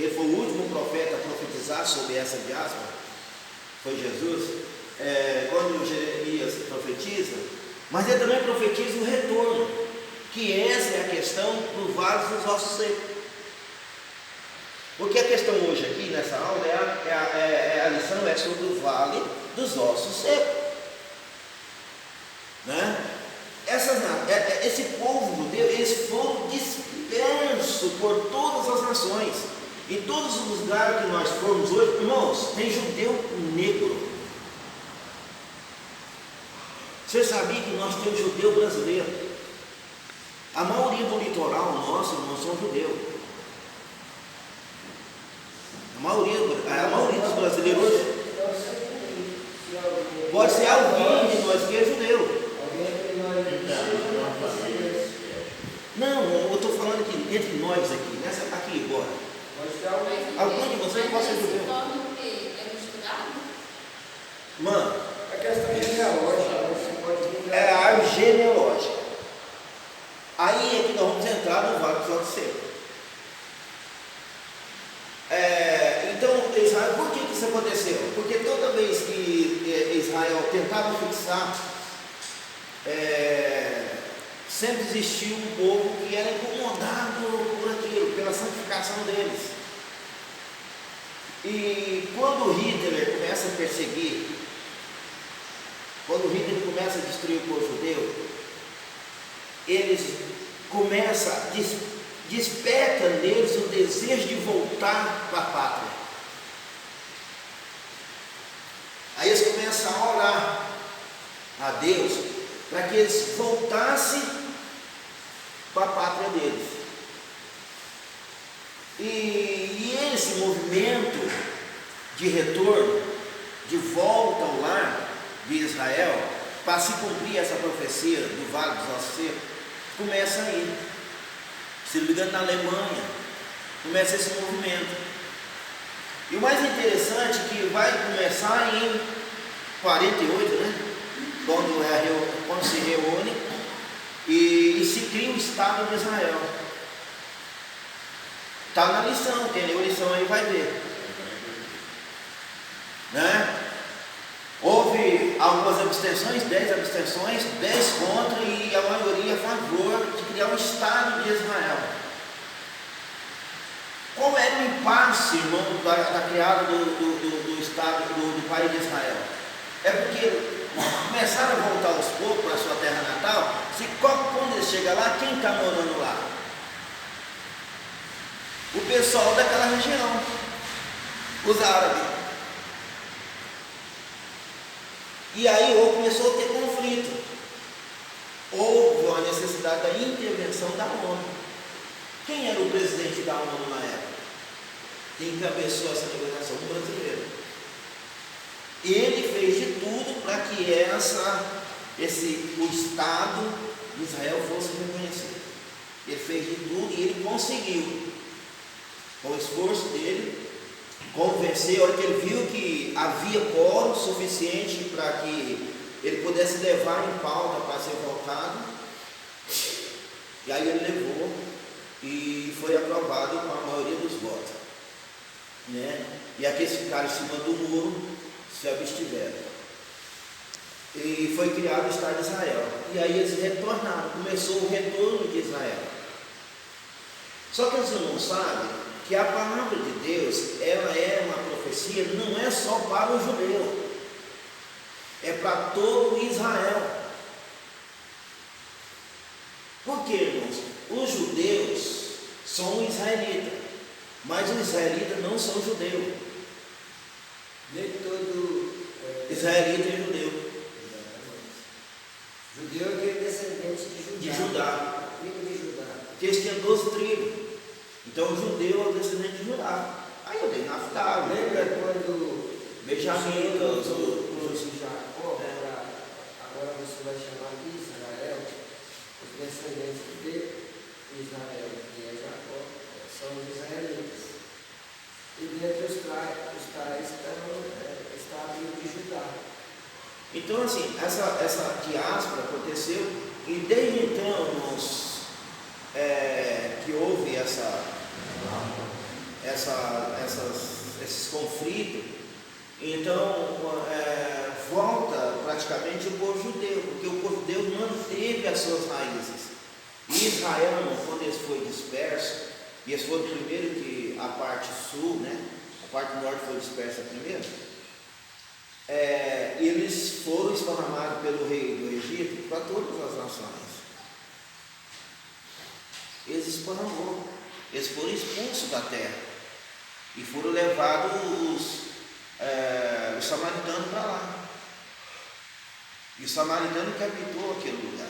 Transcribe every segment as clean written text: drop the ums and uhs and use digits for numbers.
que ele foi o último profeta a profetizar sobre essa diáspora, foi Jesus, quando Jeremias profetiza, mas ele também profetiza o retorno, que essa é a questão do vale dos ossos secos. Porque a questão hoje aqui nessa aula a lição é sobre o vale dos ossos secos, né? Esse povo judeu, eles foram dispersos por todas as nações. Em todos os lugares que nós formos hoje, irmãos, tem judeu negro. Você sabia que nós temos judeu brasileiro? A maioria do litoral nosso, irmãos, são judeus. A maioria dos brasileiros hoje pode ser alguém de nós que é judeu. Não, eu estou falando aqui, entre nós aqui, aqui agora. Algum de vocês pode ser judeu? Mano, a questão genealógica, você pode... é a árvore genealógica. Aí é que nós vamos entrar no vale dos ossos secos. Então, Israel, por que isso aconteceu? Porque toda vez que Israel tentava fixar, sempre existiu um povo que era incomodado por aquilo, pela santificação deles. E quando Hitler começa a perseguir, quando Hitler começa a destruir o povo judeu, eles começam, desperta neles o desejo de voltar para a pátria. Aí eles começam a orar a Deus para que eles voltassem para a pátria deles. E esse movimento de retorno, de volta ao lar de Israel, para se cumprir essa profecia do Vale dos Ossos Secos, começa aí. Se não me engano, na Alemanha, começa esse movimento. E o mais interessante é que vai começar em 48, né? Quando se reúne e se cria o Estado de Israel. Está na lição, quem leu a lição aí vai ver. Né? Houve algumas abstenções, 10 abstenções, 10 contra e a maioria a favor de criar um Estado de Israel. Qual era o impasse, irmão, da criada do Estado, do país de Israel? É porque começaram a voltar aos poucos para a sua terra natal. Quando eles chegam lá, quem está morando lá? O pessoal daquela região, os árabes. E aí começou a ter conflito. Houve a necessidade da intervenção da ONU. Quem era o presidente da ONU na época? Quem encabeçou essa negociação? Um brasileiro. Ele fez de tudo para que o Estado de Israel fosse reconhecido. Ele fez de tudo e ele conseguiu, com o esforço dele, convencer. A hora que ele viu que havia quórum suficiente para que ele pudesse levar em pauta para ser votado, e aí ele levou e foi aprovado com a maioria dos votos, né? E aqueles que ficaram em cima do muro se abstiveram. E foi criado o Estado de Israel. E aí eles retornaram, começou o retorno de Israel. Só que eles não sabem que a palavra de Deus, ela é uma profecia, não é só para o judeu, é para todo Israel. Por quê, irmãos? Os judeus são israelitas, mas os israelitas não são judeus. Nem todo Israelita é judeu. Judeu é aquele descendente de Judá. Tribo de Judá. Porque eles tinham 12 tribos. Então o judeu é o descendente de Judá. Aí eu dei Naftali. Lembra quando Benjamim, Jacó, agora você vai chamar de Israel, os descendentes de Israel, que é Jacó, são os israelitas. E dentre os tais está a tribo de Judá. Então, assim, essa diáspora aconteceu, e desde então, irmãos, que houve essa esses conflitos, então volta praticamente o povo judeu, porque o povo judeu manteve as suas raízes. E Israel, quando eles foram dispersos, e eles foram primeiro que a parte sul, né? A parte norte foi dispersa primeiro. Eles foram esparramados pelo rei do Egito para todas as nações. Eles esparramou, eles foram expulsos da terra e foram levados os samaritanos para lá. E o samaritano que habitou aquele lugar.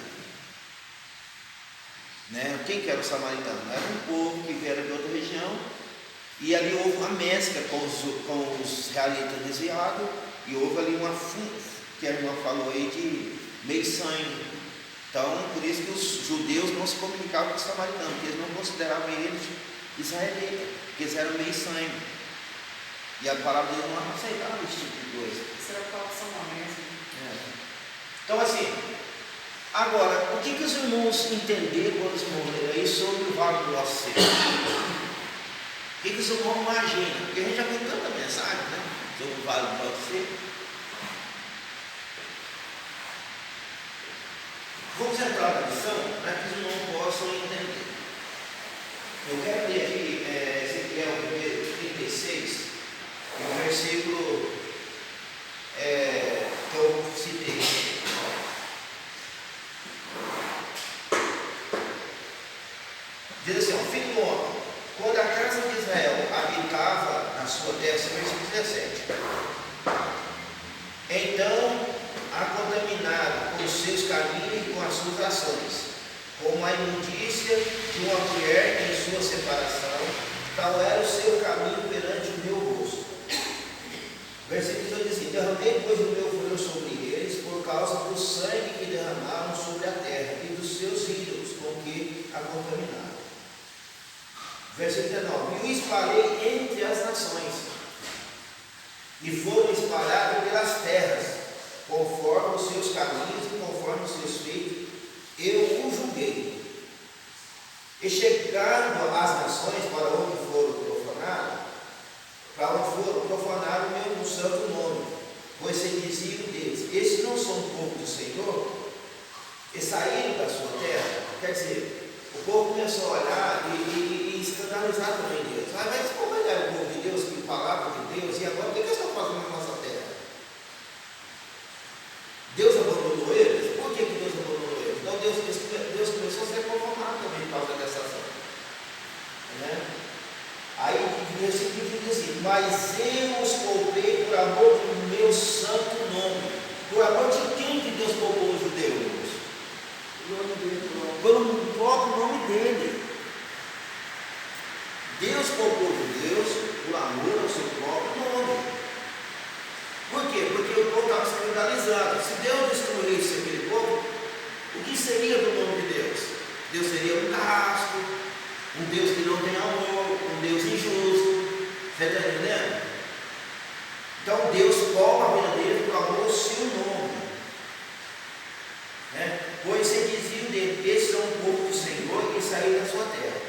Né? Quem que era o samaritano? Era um povo que vieram de outra região, e ali houve uma mescla com os israelitas desviados, e houve ali uma que a irmã falou aí de meio sangue. Então, por isso que os judeus não se comunicavam com os samaritanos, porque eles não consideravam eles israelitas, porque eles eram meio sangue. E a palavra deles não aceitava esse tipo de coisa. Isso era por causa da mesmo. Então, assim, agora, o que os irmãos entenderam quando eles morreram aí sobre o vale do Acê? O que os irmãos imaginam? Porque a gente já viu tanta mensagem, né, sobre o vale do Acê. Vamos entrar na lição para que os irmãos possam entender. Eu quero ler aqui Ezequiel 36, o versículo que eu citei. Diz assim, filho do homem, quando a casa de Israel habitava na sua terra, versículo 17, então a contaminaram com os seus caminhos e com as suas ações, como a imundícia de uma mulher em sua separação, tal era o seu caminho perante o meu rosto. Versículo 18 diz assim, derramei depois o meu furor sobre eles, por causa do sangue que derramaram sobre a terra e dos seus ídolos com que a contaminaram. Versículo 19, e o espalhei entre as nações, e foram espalhados pelas terras, conforme os seus caminhos e conforme os seus feitos, eu o julguei. E chegando às nações para onde foram profanaram o meu santo nome, pois se diziam deles, esses não são o povo do Senhor, e saíram da sua terra. Quer dizer, o povo começou a olhar e escandalizar também Deus. Mas como ele era o povo de Deus, que falava de Deus, e agora o que eles estão fazendo na nossa terra? Deus abandonou eles? Por que Deus abandonou eles? Então Deus começou a ser profanado também por causa dessa ação. Né? Aí o versículo diz assim, mas eu os poupei por amor do meu santo nome. Por amor de quem que Deus poupou os judeus? Pelo próprio nome dele. Deus poupou os judeus por amor ao seu próprio nome. Por quê? Porque o povo estava escandalizado. Se Deus destruísse aquele povo, o que seria do nome de Deus? Deus seria um carrasco, um Deus que não tem amor, um Deus injusto. Você está entendendo? Então Deus poupa a vida dele por amor ao seu nome. Né? Pois se diziam dele, esses são o povo do Senhor e saíram da sua terra.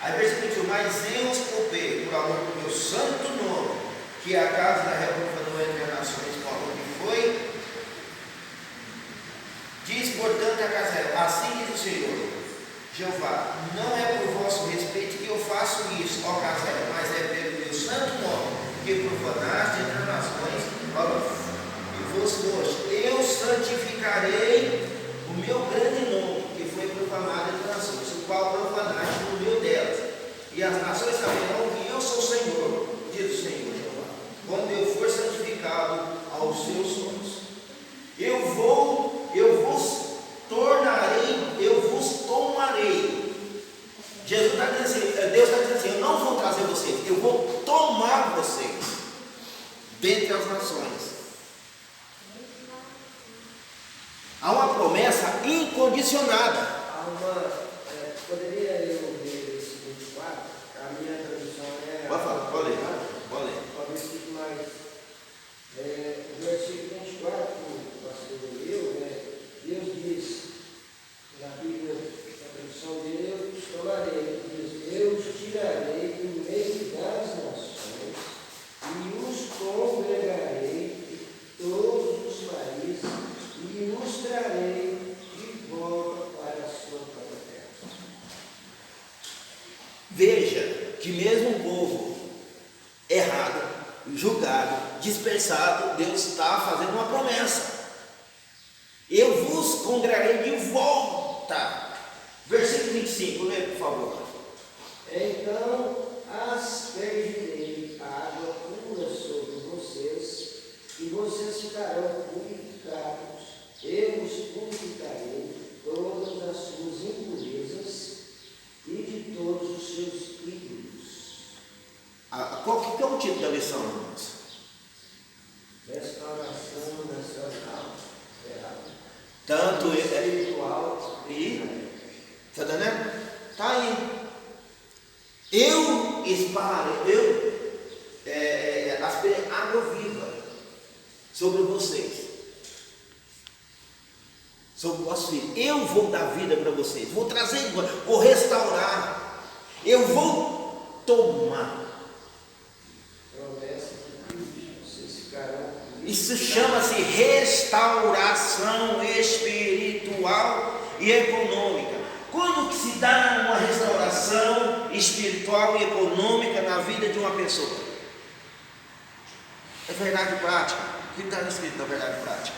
Aí versículo 21, mas eu os poupei por amor do meu santo nome, que é a casa da reprovação entre as nações, como que foi. Diz, portanto, a casa, assim diz o Senhor, Jeová, não é por vosso respeito que eu faço isso, ó casa, mas é pelo meu santo nome, que profanaste entre as nações, e vos foste. Eu santificarei o meu grande nome, que foi profanado entre as nações, o qual profanaste no meio delas, e as nações saberão que eu sou o Senhor, diz o Senhor Jeová, quando eu for santificado aos seus sonhos. Eu vos tomarei. Jesus está dizendo assim, Deus está dizendo assim, eu não vou trazer vocês, eu vou tomar vocês dentre as nações. Há uma promessa incondicionada. Poderia eu ler esse 24? A minha tradução é... Pode ler. Talvez fique mais... o versículo 24, o pastor leu, Deus diz, na Bíblia, na tradução dele, eu os tomarei, diz, eu os tirarei do meio da Veja que mesmo um povo errado, julgado, dispersado, Deus está fazendo uma promessa. Eu vos congregarei de volta. Versículo 25, lê por favor. Então aspergirei água pura sobre vocês, e vocês ficarão purificados. Eu os purificarei todas as suas impurezas e de todos os seus ídolos. Qual que é o título da lição, irmãos? Restauração nacional. Tanto espiritual e está entendendo? Está aí. Eu asperei água viva sobre vocês, sobre vossos filhos. Eu vou dar vida para vocês, vou trazer, vou restaurar, eu vou tomar. Isso chama-se restauração espiritual e econômica. Quando que se dá uma restauração espiritual e econômica na vida de uma pessoa? É verdade prática. O que está escrito na verdade prática?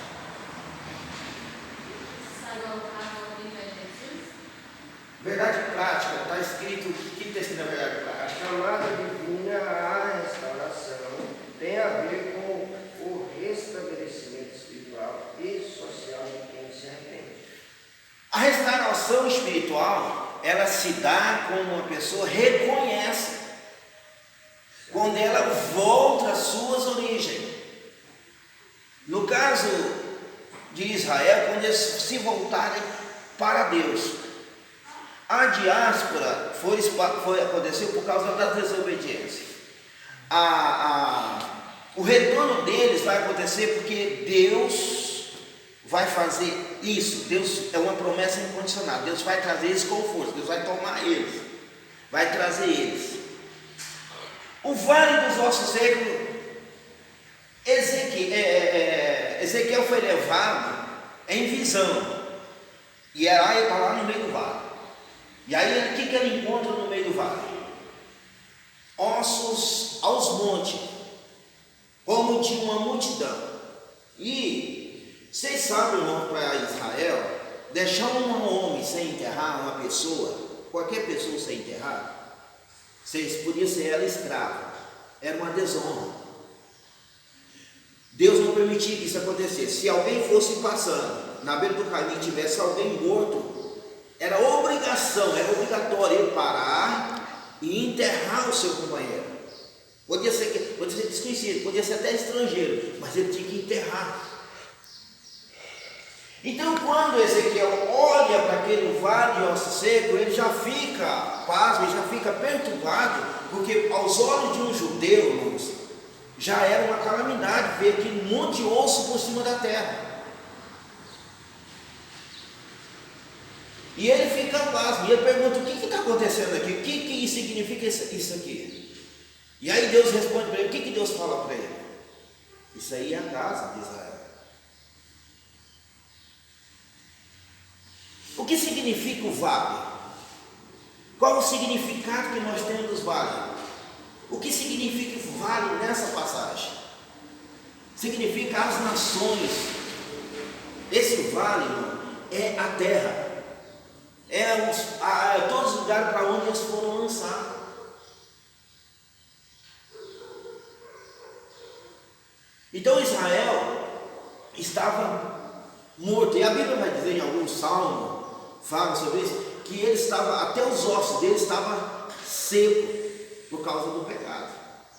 Verdade prática, está escrito, o que está escrito na verdade A prática? chamada divina à restauração tem a ver com o restabelecimento espiritual e social de quem se arrepende. A restauração espiritual, ela se dá quando uma pessoa reconhece, quando ela volta às suas origens. No caso de Israel, quando eles se voltarem para Deus. A diáspora aconteceu por causa da desobediência. O retorno deles vai acontecer porque Deus vai fazer isso. Deus é uma promessa incondicional. Deus vai trazer eles com força. Deus vai tomar eles, vai trazer eles. O vale dos ossos secos, Ezequiel foi levado em visão, e Araia está lá no meio do vale. E aí o que ele encontra no meio do vale? Ossos aos montes, como de uma multidão. E vocês sabem, irmão, para Israel, deixar um homem sem enterrar, uma pessoa, qualquer pessoa sem enterrar, podia ser ela escrava, era uma desonra. Deus não permitia que isso acontecesse. Se alguém fosse passando na beira do caminho e tivesse alguém morto, era obrigação, era obrigatório ele parar e enterrar o seu companheiro. Podia ser desconhecido, podia ser até estrangeiro, mas ele tinha que enterrar. Então, quando Ezequiel olha para aquele vale de ossos secos, ele já fica pasmo, ele já fica perturbado, porque aos olhos de um judeu, irmãos, já era uma calamidade ver aquele monte de osso por cima da terra. E ele fica pasmo, e ele pergunta: o que está acontecendo aqui? O que significa isso aqui? E aí Deus responde para ele. O que Deus fala para ele? Isso aí é a casa de Israel. O que significa o vale? Qual o significado que nós temos dos vales? O que significa o vale nessa passagem? Significa as nações. Esse vale, irmão, é a terra. É todos os lugares para onde eles foram lançados. Então Israel estava morto. E a Bíblia vai dizer em algum salmo, fala sobre isso, que ele estava, até os ossos dele estavam secos por causa do pecado.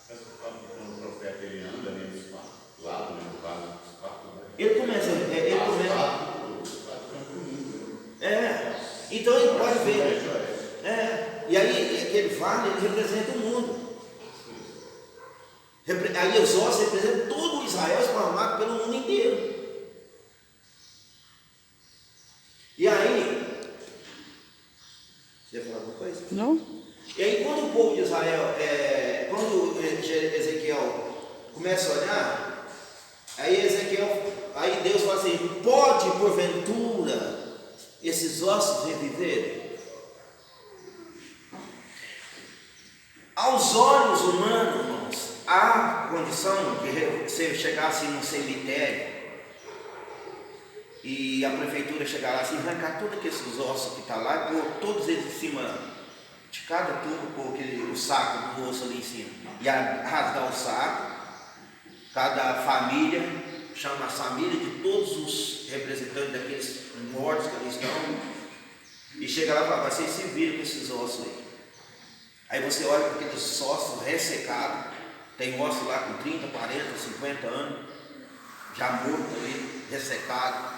Mas quando o profeta ele anda nesse lado, né, do vale dos quatro, Ele começa. Então ele pode ver. E aí aquele vale ele representa o mundo. Aí os ossos representam todo o Israel espalhado pelo mundo inteiro. E aí, você ia falar alguma coisa? Não? E aí quando o povo de Israel, quando Ezequiel começa a olhar, aí Deus fala assim: pode porventura esses ossos reviverem? Aos olhos humanos, irmãos, há condição de você chegar assim num cemitério e a prefeitura chegar lá assim, arrancar todos aqueles ossos que estão lá e pôr todos eles em cima de cada tubo, pôr o saco do osso ali em cima e rasgar o saco, cada família, chama a família de todos os representantes daqueles mortos que ali estão, e chega lá e fala, vocês se viram com esses ossos aí. Aí você olha para aqueles ossos ressecados, tem osso lá com 30, 40, 50 anos, já morto ali, ressecado.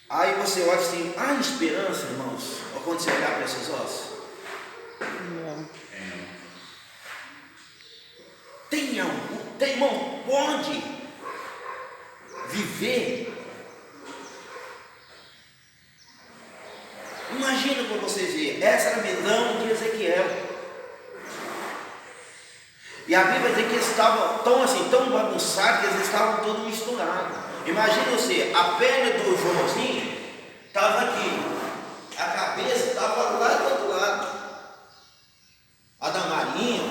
Aí você olha assim, há esperança, irmãos, quando você olhar para esses ossos? Não. Tem irmão, pode viver. Imagina para vocês verem, essa era a visão de Ezequiel. E a Bíblia diz que eles estavam tão bagunçados que eles estavam todos misturados. Imagina você, a perna do Joãozinho estava aqui, a cabeça estava lá do outro lado, a da Marinha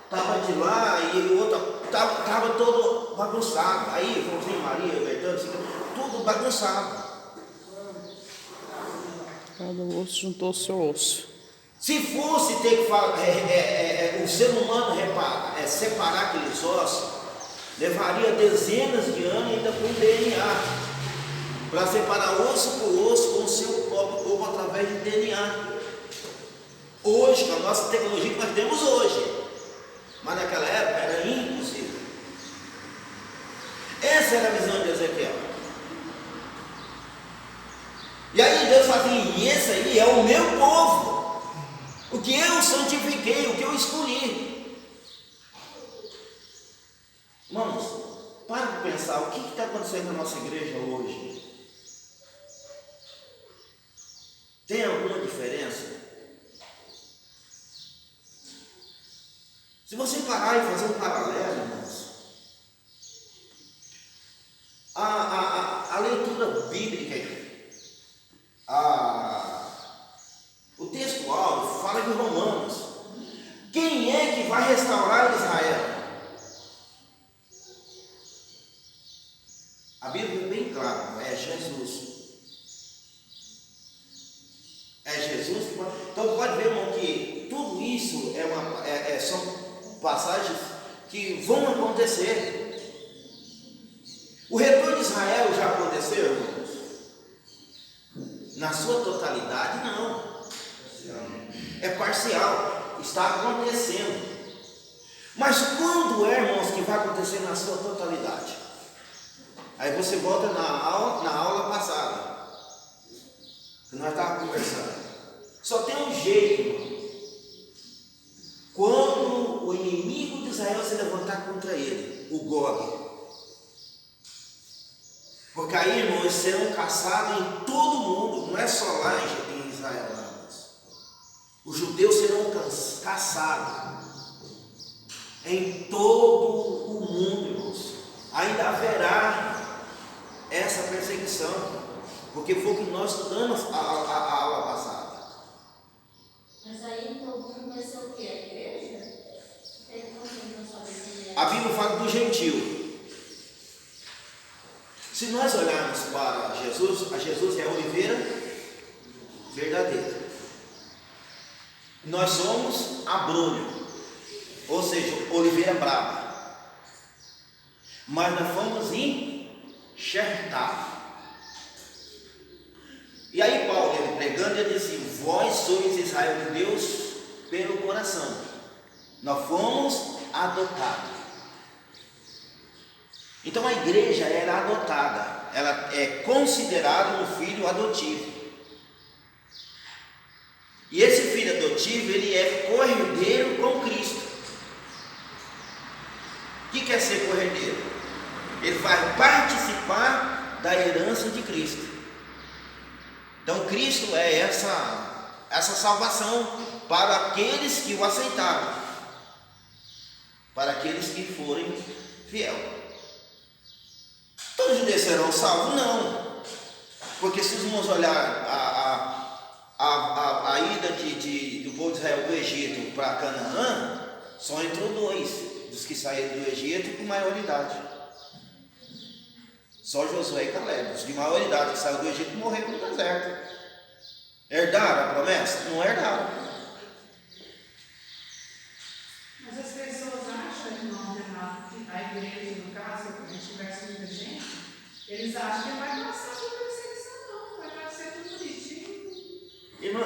estava de lá e o outro estava todo bagunçado. Aí Joãozinho, Maria, Bertão, tudo bagunçado. Cada osso juntou o seu osso. Se fosse ter que falar, o ser humano separar aqueles ossos, levaria dezenas de anos ainda com DNA, para separar osso por osso com o seu próprio corpo através de DNA. Hoje, com a nossa tecnologia que nós temos hoje, mas naquela época era impossível. Essa era a visão de Ezequiel. E aí Deus fala assim, e esse aí é o meu povo, o que eu santifiquei, o que eu escolhi. Irmãos, para de pensar, o que está acontecendo na nossa igreja hoje? Tem alguma diferença? Se você parar e fazer um paralelo, irmãos, a leitura bíblica, o texto áureo fala de Romanos. Quem é que vai restaurar Israel? A Bíblia é bem clara, é Jesus. É Jesus que vai. Então pode ver, irmão, que tudo isso são passagens que vão acontecer. O retorno de Israel já aconteceu, irmãos? Na sua totalidade, não. É parcial. Está acontecendo. Mas quando é, irmãos, que vai acontecer na sua totalidade? Aí você volta na aula passada, que nós estávamos conversando. Só tem um jeito, irmão. Quando o inimigo de Israel se levantar contra ele, o Gog. Porque aí, irmãos, eles serão caçados em todo o mundo, não é só lá em Israel, irmãos. Os judeus serão caçados em todo o mundo, irmãos. Ainda haverá essa perseguição, porque foi o que nós estudamos a aula passada. Mas aí todo mundo vai ser o quê? A igreja? A Bíblia fala do gentio. Se nós olharmos para Jesus é a oliveira verdadeira. Nós somos abrolho, ou seja, oliveira brava. Mas nós fomos enxertados. E aí Paulo, ele pregando, ele disse, vós sois Israel de Deus pelo coração. Nós fomos adotados. Então a igreja era adotada, ela é considerada um filho adotivo. E esse filho adotivo, ele é cordeiro com Cristo. O que quer ser cordeiro? Ele vai participar da herança de Cristo. Então Cristo é essa salvação para aqueles que o aceitaram, para aqueles que forem fiel. Todos os judeus serão salvos? Não. Porque se os irmãos olhar A ida do povo de Israel do Egito para Canaã, só entrou 2 dos que saíram do Egito com maioridade. Só Josué e Caleb. Os de maioridade que saíram do Egito morreram no deserto. Herdaram a promessa? Não herdaram. Mas as pessoas acham, irmão Renato, que a igreja, no caso, quando a gente tivesse muita gente, eles acham que vai passar por perseguição, não. Vai ser tudo bonitinho. Irmã,